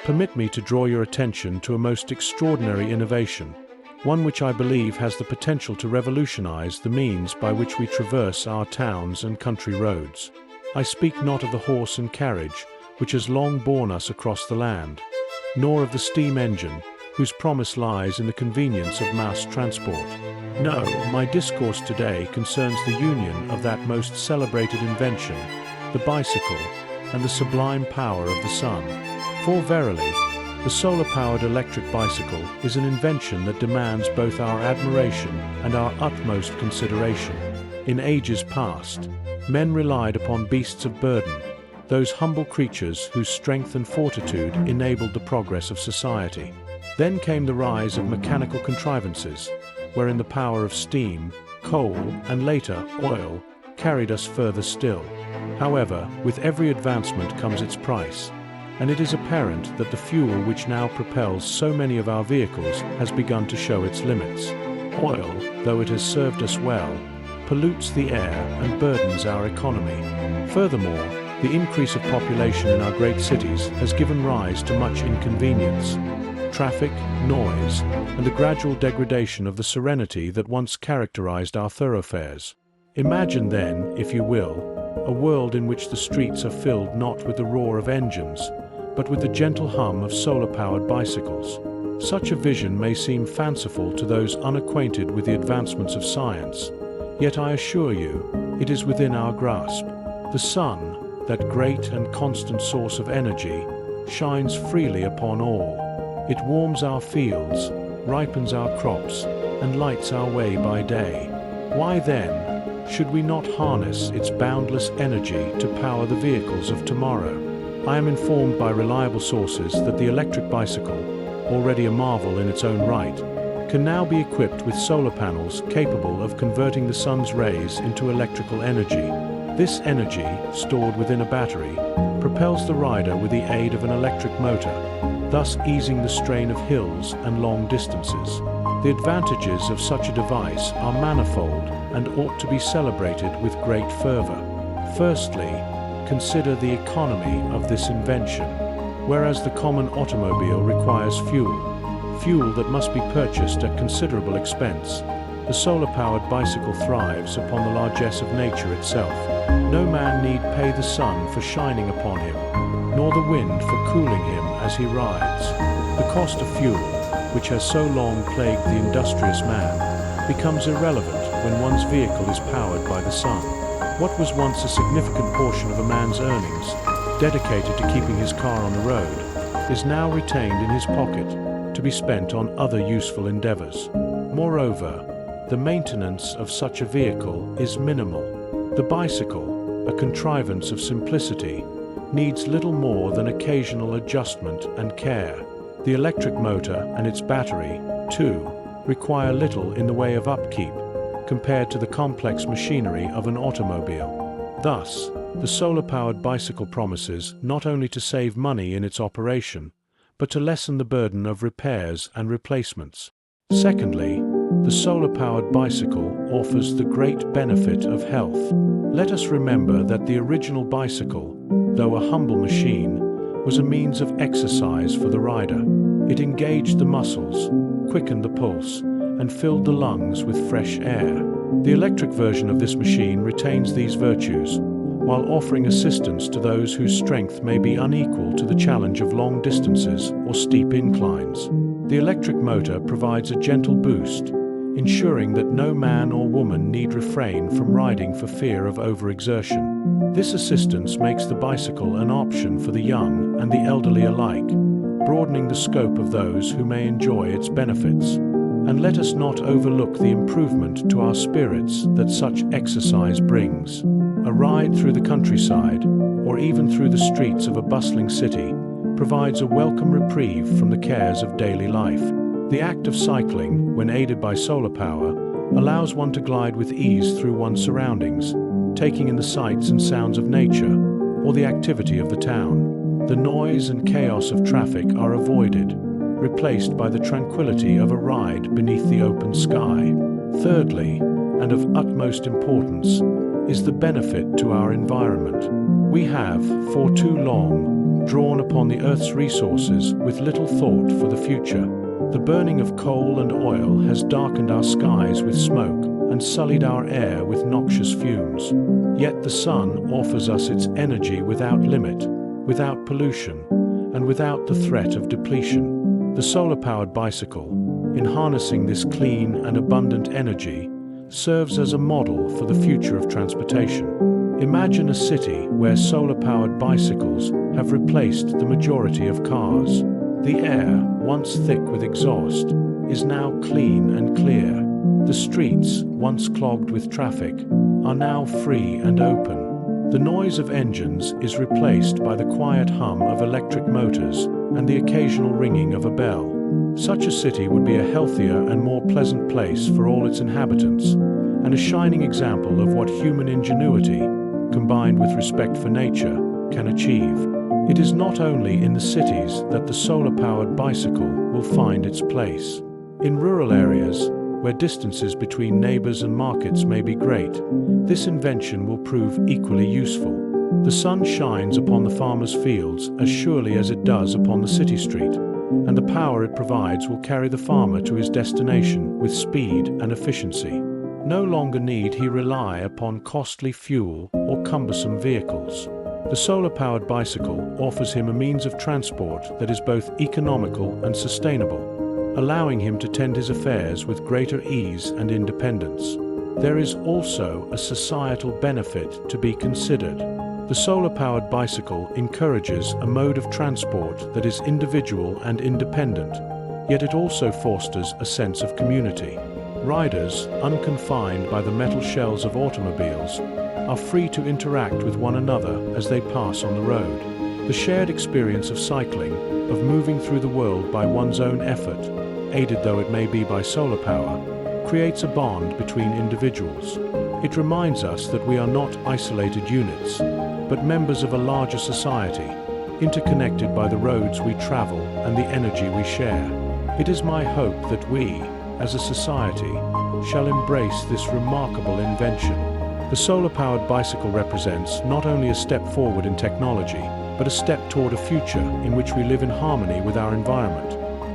permit me to draw your attention to a most extraordinary innovation, one which I believe has the potential to revolutionize the means by which we traverse our towns and country roads. I speak not of the horse and carriage, which has long borne us across the land, nor of the steam engine, whose promise lies in the convenience of mass transport. No, my discourse today concerns the union of that most celebrated invention, the bicycle, and the sublime power of the sun. For verily, the solar-powered electric bicycle is an invention that demands both our admiration and our utmost consideration. In ages past, men relied upon beasts of burden, those humble creatures whose strength and fortitude enabled the progress of society. Then came the rise of mechanical contrivances, wherein the power of steam, coal, and later oil carried us further still. However, with every advancement comes its price, and it is apparent that the fuel which now propels so many of our vehicles has begun to show its limits. Oil, though it has served us well, pollutes the air and burdens our economy. Furthermore, the increase of population in our great cities has given rise to much inconvenience, traffic, noise, and the gradual degradation of the serenity that once characterized our thoroughfares. Imagine then, if you will, a world in which the streets are filled not with the roar of engines, but with the gentle hum of solar-powered bicycles. Such a vision may seem fanciful to those unacquainted with the advancements of science, yet I assure you, it is within our grasp. The sun, that great and constant source of energy, shines freely upon all. It warms our fields, ripens our crops, and lights our way by day. Why then should we not harness its boundless energy to power the vehicles of tomorrow? I am informed by reliable sources that the electric bicycle, already a marvel in its own right, can now be equipped with solar panels capable of converting the sun's rays into electrical energy. This energy, stored within a battery, propels the rider with the aid of an electric motor, thus easing the strain of hills and long distances. The advantages of such a device are manifold and ought to be celebrated with great fervor. Firstly, consider the economy of this invention. Whereas the common automobile requires fuel that must be purchased at considerable expense, the solar-powered bicycle thrives upon the largesse of nature itself. No man need pay the sun for shining upon him, nor the wind for cooling him as he rides. The cost of fuel, which has so long plagued the industrious man, becomes irrelevant when one's vehicle is powered by the sun. What was once a significant portion of a man's earnings, dedicated to keeping his car on the road, is now retained in his pocket to be spent on other useful endeavors. Moreover, the maintenance of such a vehicle is minimal. The bicycle, a contrivance of simplicity, needs little more than occasional adjustment and care. The electric motor and its battery, too, require little in the way of upkeep compared to the complex machinery of an automobile. Thus, the solar-powered bicycle promises not only to save money in its operation, but to lessen the burden of repairs and replacements. Secondly, the solar-powered bicycle offers the great benefit of health. Let us remember that the original bicycle, though a humble machine, was a means of exercise for the rider. It engaged the muscles, quickened the pulse, and filled the lungs with fresh air. The electric version of this machine retains these virtues, while offering assistance to those whose strength may be unequal to the challenge of long distances or steep inclines. The electric motor provides a gentle boost, ensuring that no man or woman need refrain from riding for fear of overexertion. This assistance makes the bicycle an option for the young and the elderly alike, broadening the scope of those who may enjoy its benefits. And let us not overlook the improvement to our spirits that such exercise brings. A ride through the countryside, or even through the streets of a bustling city, provides a welcome reprieve from the cares of daily life. The act of cycling, when aided by solar power, allows one to glide with ease through one's surroundings, taking in the sights and sounds of nature, or the activity of the town. The noise and chaos of traffic are avoided, replaced by the tranquility of a ride beneath the open sky. Thirdly, and of utmost importance, is the benefit to our environment. We have, for too long, drawn upon the Earth's resources with little thought for the future. The burning of coal and oil has darkened our skies with smoke and sullied our air with noxious fumes. Yet the sun offers us its energy without limit, without pollution, and without the threat of depletion. The solar-powered bicycle, in harnessing this clean and abundant energy, serves as a model for the future of transportation. Imagine a city where solar-powered bicycles have replaced the majority of cars. The air, once thick with exhaust, is now clean and clear. The streets, once clogged with traffic, are now free and open. The noise of engines is replaced by the quiet hum of electric motors and the occasional ringing of a bell. Such a city would be a healthier and more pleasant place for all its inhabitants, and a shining example of what human ingenuity, combined with respect for nature, can achieve. It is not only in the cities that the solar-powered bicycle will find its place. In rural areas, where distances between neighbors and markets may be great, this invention will prove equally useful. The sun shines upon the farmer's fields as surely as it does upon the city street, and the power it provides will carry the farmer to his destination with speed and efficiency. No longer need he rely upon costly fuel or cumbersome vehicles. The solar-powered bicycle offers him a means of transport that is both economical and sustainable, allowing him to tend his affairs with greater ease and independence. There is also a societal benefit to be considered. The solar-powered bicycle encourages a mode of transport that is individual and independent, yet it also fosters a sense of community. Riders, unconfined by the metal shells of automobiles, are free to interact with one another as they pass on the road. The shared experience of cycling, of moving through the world by one's own effort, aided though it may be by solar power, creates a bond between individuals. It reminds us that we are not isolated units, but members of a larger society, interconnected by the roads we travel and the energy we share. It is my hope that we, as a society, shall embrace this remarkable invention. The solar-powered bicycle represents not only a step forward in technology, but a step toward a future in which we live in harmony with our environment,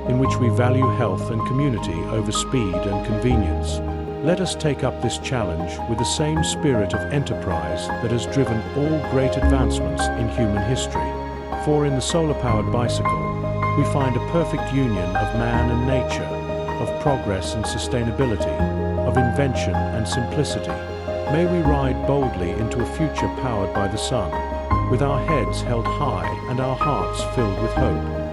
in which we value health and community over speed and convenience. Let us take up this challenge with the same spirit of enterprise that has driven all great advancements in human history. For in the solar-powered bicycle, we find a perfect union of man and nature, of progress and sustainability, of invention and simplicity. May we ride boldly into a future powered by the sun, with our heads held high and our hearts filled with hope.